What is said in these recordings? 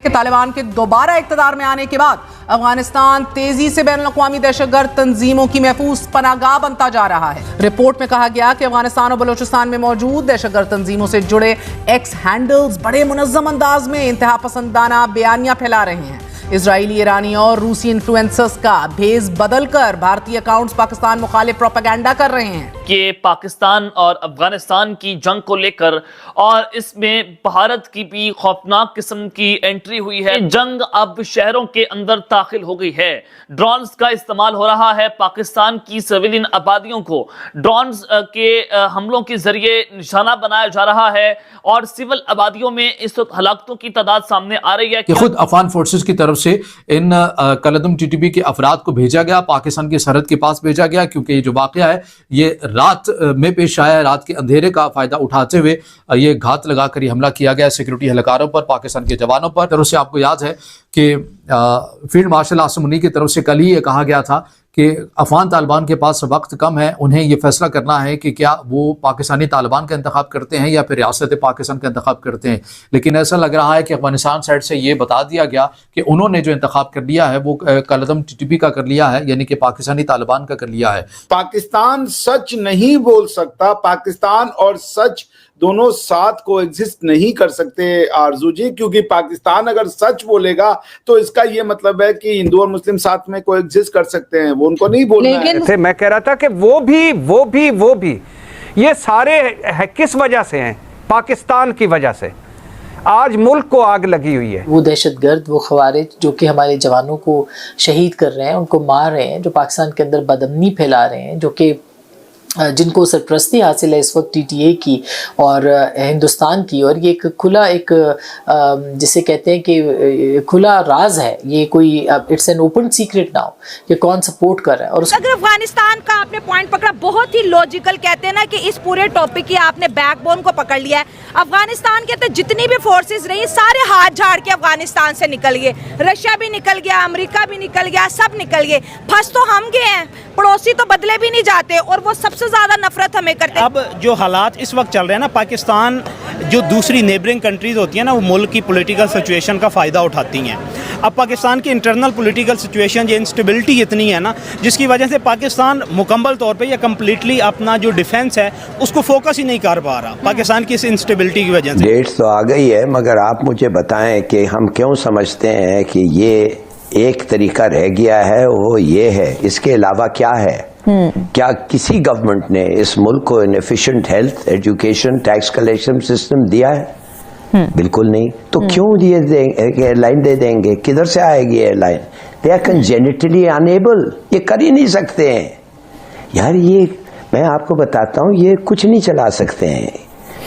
कि तालिबान के दोबारा इक़्तिदार में आने के बाद अफगानिस्तान तेजी से बैनुल-अक़वामी दहशतगर्द तंजीमों की महफूज पनाहगाह बनता जा रहा है। रिपोर्ट में कहा गया कि अफगानिस्तान और बलूचिस्तान में मौजूद दहशतगर्द तंजीमों से जुड़े एक्स हैंडल्स बड़े मुनज़्ज़म अंदाज में इंतहा पसंदाना बयानियां फैला रहे हैं। इजरायली, ईरानी और रूसी इन्फ्लुएंसर्स का भेस बदलकर भारतीय अकाउंट्स पाकिस्तान मुखालिफ प्रोपेगेंडा कर रहे हैं कि पाकिस्तान और अफगानिस्तान की जंग को लेकर और इसमें भारत की भी खौफनाक किस्म की एंट्री हुई है। जंग अब शहरों के अंदर दाखिल हो गई है। ड्रोन्स का इस्तेमाल हो रहा है। पाकिस्तान की सिविलियन आबादियों को ड्रोन्स के हमलों के जरिए निशाना बनाया जा रहा है और सिविल आबादियों में इस वक्त हलाकतों की तादाद सामने आ रही है कि खुद अफगान फोर्सेस की तरफ से इन कलदम टीटीपी के अफराद को भेजा गया, पाकिस्तान की सरहद के पास भेजा गया, क्योंकि ये जो वाकया है ये रात में पेश आया। रात के अंधेरे का फायदा उठाते हुए ये घात लगाकर ये हमला किया गया सिक्योरिटी एहलकारों पर, पाकिस्तान के जवानों पर। तरफ से आपको याद है कि फील्ड मार्शल आसिम मुनी की तरफ से कल ही ये कहा गया था कि अफगान तालिबान के पास वक्त कम है, उन्हें ये फैसला करना है कि क्या वो पाकिस्तानी तालिबान का इंतखाब करते हैं या फिर रियासत पाकिस्तान का इंतखाब करते हैं। लेकिन ऐसा लग रहा है कि अफगानिस्तान साइड से ये बता दिया गया कि उन्होंने जो इंतखाब कर लिया है वो कलदम टीटीपी का कर लिया है, यानी कि पाकिस्तानी तालिबान का कर लिया है। पाकिस्तान सच नहीं बोल सकता। पाकिस्तान और सच दोनों साथ को एग्जिस्ट नहीं कर सकते आरजू जी, क्योंकि पाकिस्तान अगर सच बोलेगा तो इसका ये मतलब है कि हिंदू और मुस्लिम साथ में को एग्जिस्ट कर सकते हैं। वो उनको नहीं बोलना है। मैं कह रहा था कि वो भी ये सारे है किस वजह से हैं? पाकिस्तान की वजह से आज मुल्क को आग लगी हुई है। वो दहशतगर्द, वो खवारिज जो कि हमारे जवानों को शहीद कर रहे हैं, उनको मार रहे हैं, जो पाकिस्तान के अंदर बदअमनी फैला रहे हैं, जो कि जिनको सरपरस्ती हासिल है इस वक्त टीटीए की और हिंदुस्तान की, और ये एक खुला एक जिसे कहते हैं कि खुला राज है, ये कोई it's an open secret now कि कौन सपोर्ट कर रहा है। और अगर अफगानिस्तान का आपने पॉइंट पकड़ा, बहुत ही लॉजिकल कहते हैं ना कि इस पूरे टॉपिक की आपने बैकबोन को पकड़ लिया है। अफगानिस्तान के अंदर जितनी भी फोर्सेस रही सारे हाथ झाड़ के अफगानिस्तान से निकल गए। रशिया भी निकल गया, अमेरिका भी निकल गया, सब निकल गए। फंस तो हम गए हैं, पड़ोसी तो बदले भी नहीं जाते और वो सबसे ज्यादा नफरत हमें करते हैं। अब जो हालात इस वक्त चल रहे हैं ना, पाकिस्तान जो दूसरी नेबरिंग कंट्रीज होती हैं ना, वो मुल्क की पॉलिटिकल सिचुएशन का फ़ायदा उठाती हैं। अब पाकिस्तान की इंटरनल पॉलिटिकल सिचुएशन, ये इंस्टेबिलिटी इतनी है ना, जिसकी वजह से पाकिस्तान मुकम्मल तौर पे या कम्प्लीटली अपना जो डिफेंस है उसको फोकस ही नहीं कर पा रहा, पाकिस्तान की इस इंस्टेबिलिटी की वजह से। डेट्स तो आ गई है, मगर आप मुझे बताएं कि हम क्यों समझते हैं कि ये एक तरीका रह गया है, वो ये है, इसके अलावा क्या है? क्या किसी गवर्नमेंट ने इस मुल्क को N efficient health, education, tax collection system दिया है? बिल्कुल नहीं। तो क्यों ये एयरलाइन दे देंगे? किधर से आएगी एयरलाइन? दे आर कंजेनिटली अनेबल, ये कर ही नहीं सकते हैं यार। ये मैं आपको बताता हूँ, ये कुछ नहीं चला सकते हैं।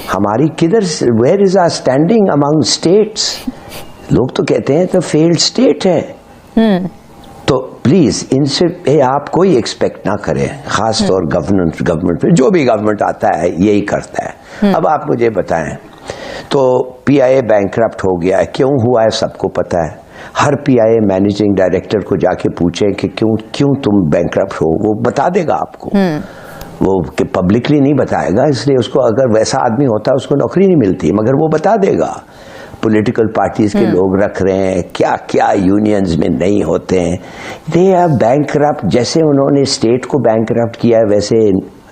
हमारी किधर, where is our standing among states? लोग तो कहते हैं तो फेल्ड स्टेट है। तो प्लीज इनसे आप कोई एक्सपेक्ट ना करें, खास तौर गवर्नमेंट पे। जो भी गवर्नमेंट आता है यही करता है। अब आप मुझे बताएं, तो पीआईए बैंकरप्ट हो गया है, क्यों हुआ है सबको पता है। हर पीआईए मैनेजिंग डायरेक्टर को जाके पूछें कि क्यों तुम बैंकरप्ट हो, वो बता देगा आपको। वो कि पब्लिकली नहीं बताएगा, इसलिए उसको, अगर वैसा आदमी होता उसको नौकरी नहीं मिलती, मगर वो बता देगा। पॉलिटिकल पार्टीज के लोग रख रहे हैं, क्या क्या यूनियंस में नहीं होते हैं। They are bankrupt. जैसे उन्होंने स्टेट को बैंकरप्ट किया है, वैसे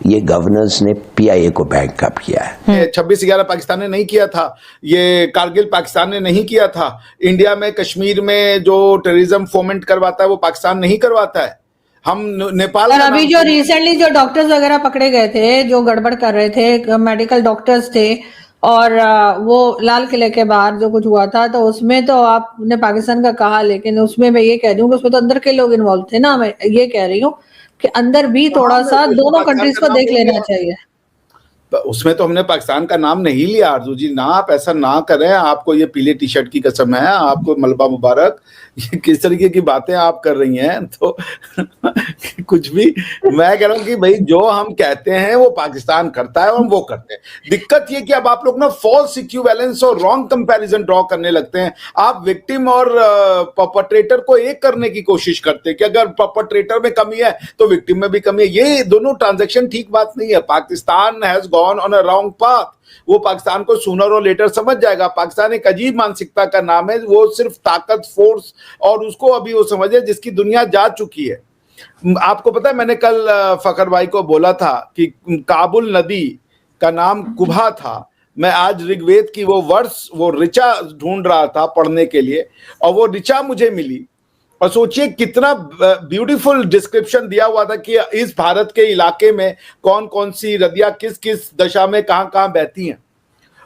ये गवर्नर्स ने पीआईए को बैंकरप्ट किया है। 26/11 पाकिस्तान ने नहीं किया था, ये कारगिल पाकिस्तान ने नहीं किया था। इंडिया में कश्मीर में जो टेररिज्म फोमेंट करवाता है वो पाकिस्तान नहीं करवाता है। हम नेपाल और अभी जो रिसेंटली जो डॉक्टर्स वगैरह पकड़े गए थे, जो गड़बड़ कर रहे थे, मेडिकल डॉक्टर्स थे, और वो लाल किले के बाहर जो कुछ हुआ था, तो उसमें तो आपने पाकिस्तान का कहा, लेकिन उसमें मैं ये कह रही हूँ कि उसमें तो अंदर के लोग इन्वॉल्व थे ना। मैं ये कह रही हूँ कि अंदर भी थोड़ा सा दोनों कंट्रीज को देख लेना चाहिए। उसमें तो हमने पाकिस्तान का नाम नहीं लिया आरजू जी, ना आप ऐसा ना करें। आपको ये पीले टी शर्ट की कसम है, आपको मलबा मुबारक। ये किस तरीके की बातें आप कर रही हैं? तो कुछ भी, मैं कह रहा हूँ कि भाई जो हम कहते हैं वो पाकिस्तान करता है और हम वो करते हैं। दिक्कत ये कि अब आप लोग ना फॉल्स इक्विवेलेंस और रॉन्ग कंपैरिजन ड्रॉ करने लगते हैं। आप विक्टिम और परपेट्रेटर को एक करने की कोशिश करते हैं कि अगर परपेट्रेटर में कमी है तो विक्टिम में भी कमी है। ये दोनों ट्रांजैक्शन ठीक बात नहीं है। Pakistan has gone on a wrong path. वो पाकिस्तान को सूनर और लेटर समझ जाएगा। पाकिस्तान एक अजीब मानसिकता का नाम है, वो सिर्फ ताकत, फोर्स, और उसको अभी वो समझे जिसकी दुनिया जा चुकी है। आपको पता है, मैंने कल फखर भाई को बोला था कि काबुल नदी का नाम कुभा था। मैं आज ऋग्वेद की वो वर्ष, वो ऋचा ढूंढ रहा था पढ़ने के लिए, और वो ऋचा मुझे मिली। और सोचिए कितना ब्यूटीफुल डिस्क्रिप्शन दिया हुआ था कि इस भारत के इलाके में कौन कौन सी नदियां किस किस दशा में कहां कहां बहती हैं।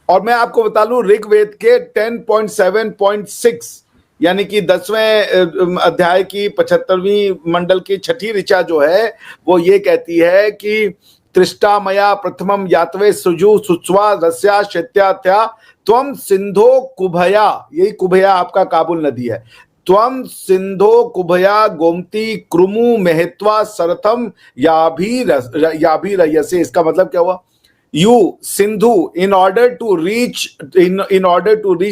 और मैं आपको बता लूं, ऋग्वेद के 10.7.6 यानी कि 10वें अध्याय की 75वीं मंडल की छठी ऋचा जो है, वो ये कहती है कि त्रिष्टा मया प्रथमम यातवे सुजु सुस्वा रस्या शैत्याथ्या त्वम सिंधो कुभया, यही कुभया आपका काबुल नदी है। त्वम सिंधो कुभया गोमती क्रुमु मेहत्वा सरथम याभी रयसे। इसका मतलब क्या हुआ? You Sindhu, in order to reach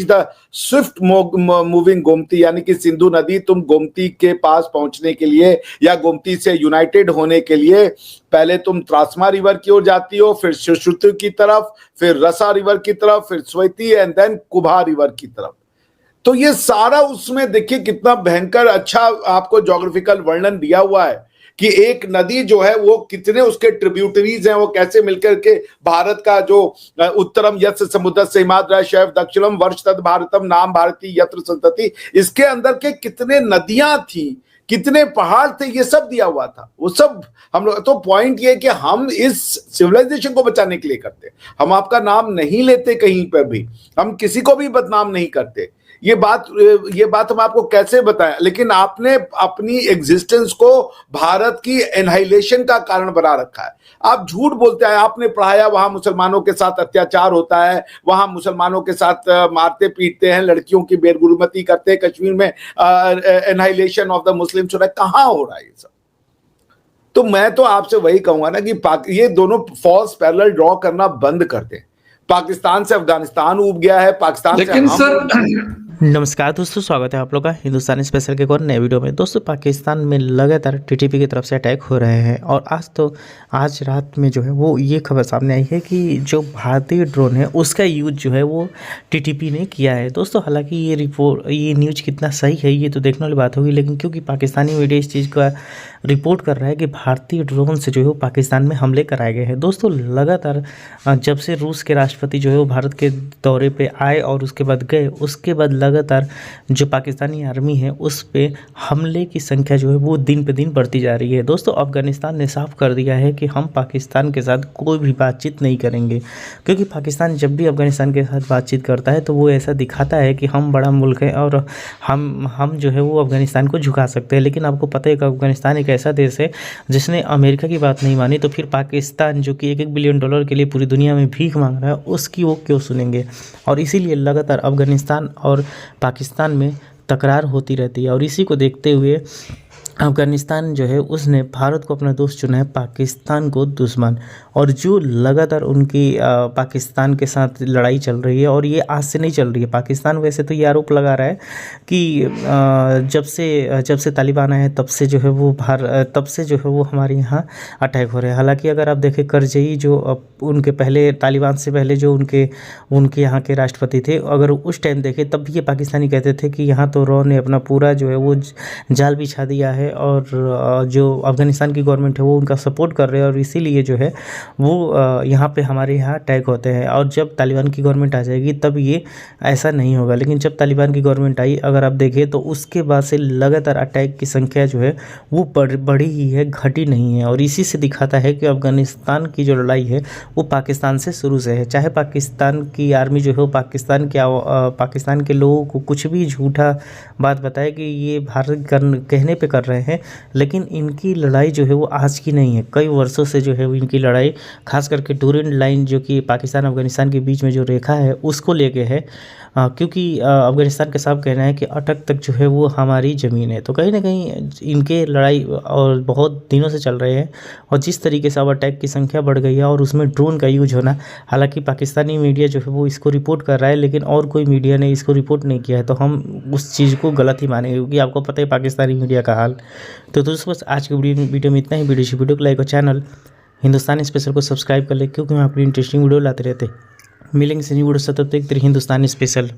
the swift moving Gomti, यानी कि सिंधु नदी, तुम गोमती के पास पहुंचने के लिए या गोमती से यूनाइटेड होने के लिए पहले तुम त्रास्मा रिवर की ओर जाती हो, फिर सुश्रुति की तरफ, फिर रसा रिवर की तरफ, फिर स्वेती एंड देन कुभा रिवर की तरफ। तो ये सारा उसमें देखिए कितना भयंकर अच्छा आपको ज्योग्राफिकल वर्णन दिया हुआ है कि एक नदी जो है वो कितने उसके ट्रिब्यूटरीज हैं, वो कैसे मिलकर के भारत का जो उत्तरम यस्य समुद्र से हिमाद्रा शैव दक्षिणम वर्ष तद भारतम नाम भारती यत्र संतति, इसके अंदर के कितने नदियां थी, कितने पहाड़ थे, ये सब दिया हुआ था। वो सब हम लोग, तो पॉइंट ये कि हम इस सिविलाइजेशन को बचाने के लिए करते, हम आपका नाम नहीं लेते कहीं पर भी, हम किसी को भी बदनाम नहीं करते। ये बात हम आपको कैसे बताएं, लेकिन आपने अपनी एग्जिस्टेंस को भारत की एनहाइलेशन का कारण बना रखा है। आप झूठ बोलते हैं, आपने पढ़ाया वहां मुसलमानों के साथ अत्याचार होता है, वहां मुसलमानों के साथ मारते पीटते हैं, लड़कियों की बेगुरमती करते हैं, कश्मीर में एनहाइलेशन ऑफ द मुस्लिम्स हो रहा है। कहां हो रहा है ये सब? तो मैं तो आपसे वही कहूंगा ना कि ये दोनों फॉल्स पैरेलल ड्रॉ करना बंद कर दें। पाकिस्तान से अफगानिस्तान उब गया है, पाकिस्तान लेकिन से सर नमस्कार दोस्तों, स्वागत है आप लोग का हिंदुस्तानी स्पेशल के एक और नए वीडियो में। दोस्तों, पाकिस्तान में लगातार टीटीपी की तरफ से अटैक हो रहे हैं और आज रात में जो है वो ये खबर सामने आई है कि जो भारतीय ड्रोन है उसका यूज जो है वो टीटीपी ने किया है। दोस्तों, हालांकि ये न्यूज़ कितना सही है ये तो देखने वाली बात होगी, लेकिन क्योंकि पाकिस्तानी मीडिया इस चीज़ का रिपोर्ट कर रहा है कि भारतीय ड्रोन से जो है वो पाकिस्तान में हमले कराए गए हैं। दोस्तों, लगातार जब से रूस के राष्ट्रपति जो है वो भारत के दौरे पे आए और उसके बाद गए, उसके बाद लगातार जो पाकिस्तानी आर्मी है उस पे हमले की संख्या जो है वो दिन पे दिन बढ़ती जा रही है। दोस्तों, अफगानिस्तान ने साफ कर दिया है कि हम पाकिस्तान के साथ कोई भी बातचीत नहीं करेंगे, क्योंकि पाकिस्तान जब भी अफगानिस्तान के साथ बातचीत करता है तो वो ऐसा दिखाता है कि हम बड़ा मुल्क है और हम जो है वो अफगानिस्तान को झुका सकते हैं। लेकिन आपको पता है कि अफगानिस्तान एक ऐसा देश है जिसने अमेरिका की बात नहीं मानी, तो फिर पाकिस्तान जो कि $1 बिलियन के लिए पूरी दुनिया में भीख मांग रहा है उसकी वो क्यों सुनेंगे। और इसीलिए लगातार अफगानिस्तान और पाकिस्तान में तकरार होती रहती है और इसी को देखते हुए अफगानिस्तान जो है उसने भारत को अपना दोस्त चुना है, पाकिस्तान को दुश्मन। और जो लगातार उनकी पाकिस्तान के साथ लड़ाई चल रही है और ये आज से नहीं चल रही है। पाकिस्तान वैसे तो ये आरोप लगा रहा है कि जब से तालिबान आए तब से जो है वो हमारे यहाँ अटैक हो रहे हैं। हालांकि अगर आप देखें करजई जो उनके पहले तालिबान से पहले जो उनके यहाँ के राष्ट्रपति थे, अगर उस टाइम देखें तब भी ये पाकिस्तानी कहते थे कि यहाँ तो रॉ ने अपना पूरा जो है वो जाल बिछा दिया है और जो अफगानिस्तान की गवर्नमेंट है वो उनका सपोर्ट कर रहे हैं और इसीलिए जो है वो यहाँ पे हमारे यहाँ अटैक होते हैं। और जब तालिबान की गवर्नमेंट आ जाएगी तब ये ऐसा नहीं होगा। लेकिन जब तालिबान की गवर्नमेंट आई, अगर आप देखें तो उसके बाद से लगातार अटैक की संख्या जो है वो बढ़ी ही है, घटी नहीं है। और इसी से दिखाता है कि अफगानिस्तान की जो लड़ाई है वो पाकिस्तान से शुरू से है। चाहे पाकिस्तान की आर्मी जो है वो पाकिस्तान के लोगों को कुछ भी झूठा बात बताए कि ये भारत कहने पे कर रहे हैं, लेकिन इनकी लड़ाई जो है वो आज की नहीं है, कई वर्षों से जो है वो इनकी लड़ाई खास करके डूरेंट लाइन जो कि पाकिस्तान अफगानिस्तान के बीच में जो रेखा है उसको लेके है। क्योंकि अफगानिस्तान का साफ कहना है कि अटक तक जो है वो हमारी ज़मीन है। तो कहीं ना कहीं इनके लड़ाई और बहुत दिनों से चल रहे हैं और जिस तरीके से अब अटैक की संख्या बढ़ गई है और उसमें ड्रोन का यूज होना, हालांकि पाकिस्तानी मीडिया जो है वो इसको रिपोर्ट कर रहा है लेकिन और कोई मीडिया ने इसको रिपोर्ट नहीं किया है, तो हम उस चीज़ को गलत ही मानेंगे क्योंकि आपको पता है पाकिस्तानी मीडिया का हाल। तो दोस्तों, बस आज की वीडियो में इतना ही। वीडियो को लाइक और चैनल हिंदुस्तानी स्पेशल को सब्सक्राइब कर ले, क्योंकि हम अपनी इंटरेस्टिंग वीडियो लाते रहते। मिलेंगे से न्यू वीडियो से, तब तक हिंदुस्तानी स्पेशल।